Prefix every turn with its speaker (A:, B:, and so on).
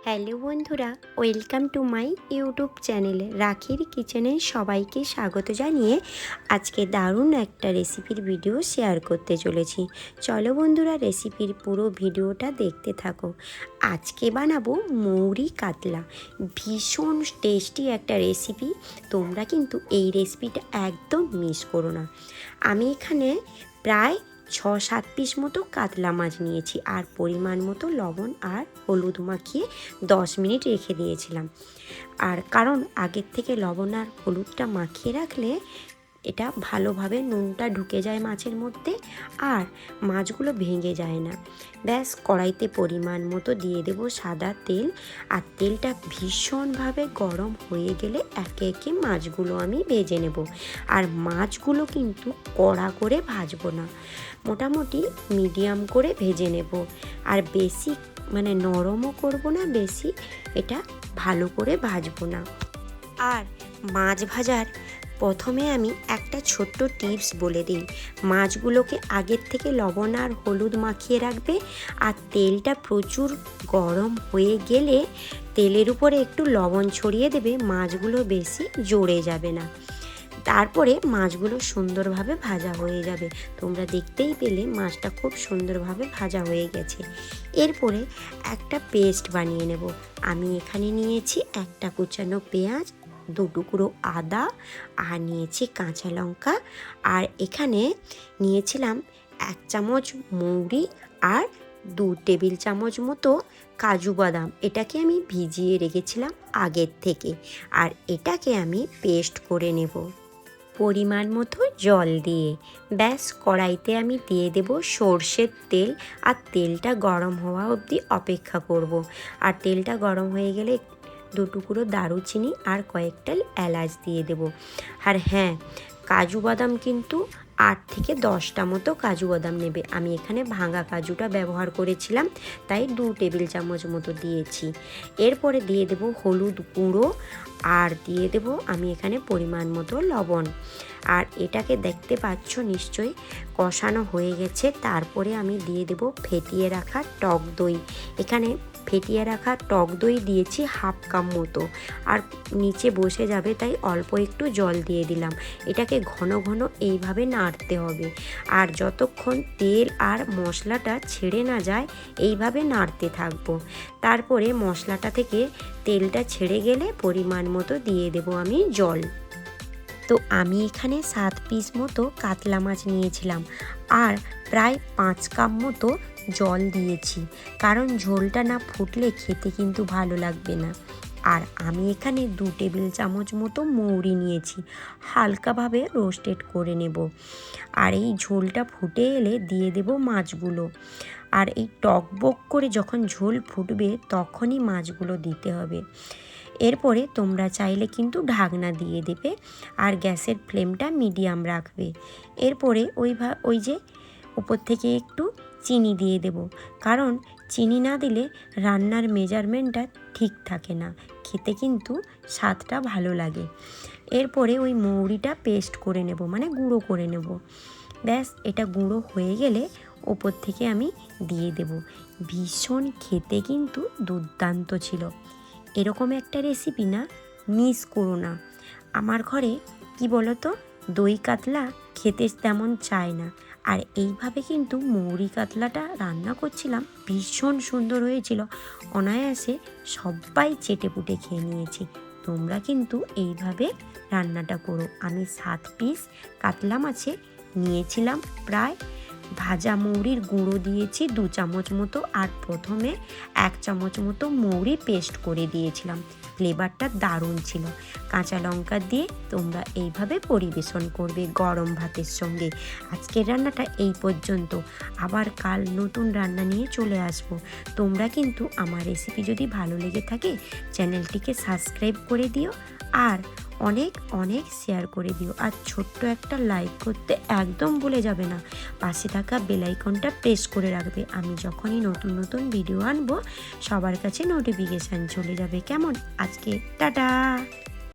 A: Hello বন্ধুরা, welcome to my YouTube চ্যানেলে রাখির কিচেনে সবাইকে স্বাগত জানিয়ে আজকে দারুণ একটা রেসিপির ভিডিও শেয়ার করতে চলেছি। চলো বন্ধুরা, রেসিপির পুরো ভিডিওটা দেখতে থাকো। আজকে বানাবো মৌরি কাতলা, ভীষণ টেস্টি একটা রেসিপি। তোমরা কিন্তু এই রেসিপিটা একদম মিস করো না। আমি এখানে প্রায় 6-7 পিস মতো কাতলা মাছ নিয়েছি আর পরিমাণ মতো লবণ আর হলুদ মাখিয়ে 10 মিনিট রেখে দিয়েছিলাম। আর কারণ আগের থেকে লবণ আর হলুদটা মাখিয়ে রাখলে এটা ভালোভাবে নুনটা ঢুকে যায় মাছের মধ্যে আর মাছগুলো ভেঙে যায় না। ব্যাস, কড়াইতে পরিমাণ মতো দিয়ে দেব সাদা তেল। আর তেলটা ভীষণভাবে গরম হয়ে গেলে একে একে মাছগুলো আমি ভেজে নেব। আর মাছগুলো কিন্তু কড়া করে ভাজবো না, মোটামুটি মিডিয়াম করে ভেজে নেব। আর বেশি নরমও করব না, বেশি এটা ভালো করে ভাজবো না। আর মাছ ভাজার প্রথমে আমি একটা ছোট্ট টিপস বলে দিই। মাছগুলোকে আগের থেকে লবণ আর হলুদ মাখিয়ে রাখবে। আর তেলটা প্রচুর গরম হয়ে গেলে তেলের উপরে একটু লবণ ছড়িয়ে দেবে, মাছগুলো বেশি জড়ে যাবে না। তারপরে মাছগুলো সুন্দরভাবে ভাজা হয়ে যাবে। তোমরা দেখতেই পেলে মাছটা খুব সুন্দরভাবে ভাজা হয়ে গেছে। এরপরে একটা পেস্ট বানিয়ে নেব। আমি এখানে নিয়েছি একটা কুচানো পেঁয়াজ, 2 টুকরো আদা, আর নিয়েছি কাঁচা লঙ্কা, আর এখানে নিয়েছিলাম 1 চামচ মৌরি আর 2 টেবিল চামচ মতো কাজু বাদাম। এটাকে আমি ভিজিয়ে রেখেছিলাম আগের থেকে। আর এটাকে আমি পেস্ট করে নেব পরিমাণ মতো জল দিয়ে। ব্যাস, কড়াইতে আমি দিয়ে দেব সর্ষের তেল। আর তেলটা গরম হওয়া অবধি অপেক্ষা করব। আর তেলটা গরম হয়ে গেলে 2 টুকরো দারুচিনি আর কয়েকটা এলাচ দিয়ে দেব। আর হ্যাঁ, কাজু বাদাম কিন্তু 8 থেকে 10টা মতো কাজু বাদাম নেবে। আমি এখানে ভাঙা কাজুটা ব্যবহার করেছিলাম, তাই 2 টেবিল চামচ মতো দিয়েছি। এরপরে দিয়ে দেব হলুদ গুঁড়ো আর দিয়ে দেব আমি এখানে পরিমাণ মতো লবণ। আর এটাকে দেখতে পাচ্ছ নিশ্চয়ই কষানো হয়ে গেছে। তারপরে আমি দিয়ে দেব ফেটিয়ে রাখা টক দই। এখানে ফেটিয়ে রাখা টক দই দিয়েছি 1/2 কাপ মতো। আর নিচে বসে যাবে তাই অল্প একটু জল দিয়ে দিলাম। এটাকে ঘন ঘন এইভাবে নাড়তে হবে। আর যতক্ষণ তেল আর মশলাটা ছেড়ে না যায় এইভাবে নাড়তে থাকবো। তারপরে মশলাটা থেকে তেলটা ছেড়ে গেলে পরিমাণ মতো দিয়ে দেব আমি জল। তো আমি এখানে 7 পিস মতো কাতলা মাছ নিয়েছিলাম আর প্রায় 5 কাপ মতো জল দিয়েছি, কারণ ঝোলটা না ফুটলে খেতে কিন্তু ভালো লাগবে না। আর আমি এখানে 2 টেবিল চামচ মতো মৌরি নিয়েছি, হালকাভাবে রোস্টেড করে নেব। আর এই ঝোলটা ফুটে এলে দিয়ে দেব মাছগুলো। আর এই টকবক করে যখন ঝোল ফুটবে তখনই মাছগুলো দিতে হবে। এরপরে তোমরা চাইলে কিন্তু ঢাকনা দিয়ে দেবে আর গ্যাসের ফ্লেমটা মিডিয়াম রাখবে। এরপরে ওই যে উপর থেকে একটু চিনি দিয়ে দেব, কারণ চিনি না দিলে রান্নার মেজারমেন্টটা ঠিক থাকে না, খেতে কিন্তু স্বাদটা ভালো লাগে। এরপরে ওই মৌরিটা পেস্ট করে নেব, গুঁড়ো করে নেব। ব্যাস, এটা গুঁড়ো হয়ে গেলে ওপর থেকে আমি দিয়ে দেব। ভীষণ খেতে কিন্তু দুর্দান্ত ছিল। এরকম একটা রেসিপি না মিস করো না। আমার ঘরে কি বলো তো, দই কাতলা খেতে তেমন চায় না। আর এইভাবে কিন্তু মৌরি কাতলাটা রান্না করছিলাম, ভীষণ সুন্দর হয়েছিল। অনায়াসে সবাই চেটেপুটে খেয়ে নিয়েছি। তোমরা কিন্তু এইভাবে রান্নাটা করো। আমি 7 পিস কাতলা মাছে নিয়েছিলাম প্রায়। ভাজা মৌরির গুঁড়ো দিয়েছি 2 চামচ মতো, আর প্রথমে 1 চামচ মতো মৌরি পেস্ট করে দিয়েছিলাম। ফ্লেভারটা দারুণ ছিল। কাঁচা লঙ্কা দিয়ে তোমরা এইভাবে পরিবেশন করবে গরম ভাতের সঙ্গে। আজকের রান্নাটা এই পর্যন্ত। আবার কাল নতুন রান্না নিয়ে চলে আসব। তোমরা কিন্তু আমার রেসিপি যদি ভালো লেগে থাকে চ্যানেলটিকে সাবস্ক্রাইব করে দিও আর অনেক অনেক শেয়ার করে দিও। আর ছোট্ট একটা লাইক করতে একদম ভুলে যাবে না। পাশে থাকা বেল আইকনটা প্রেস করে রাখবে। আমি যখনই নতুন নতুন ভিডিও আনবো সবার কাছে নোটিফিকেশান চলে যাবে। কেমন? আজকে টাটা।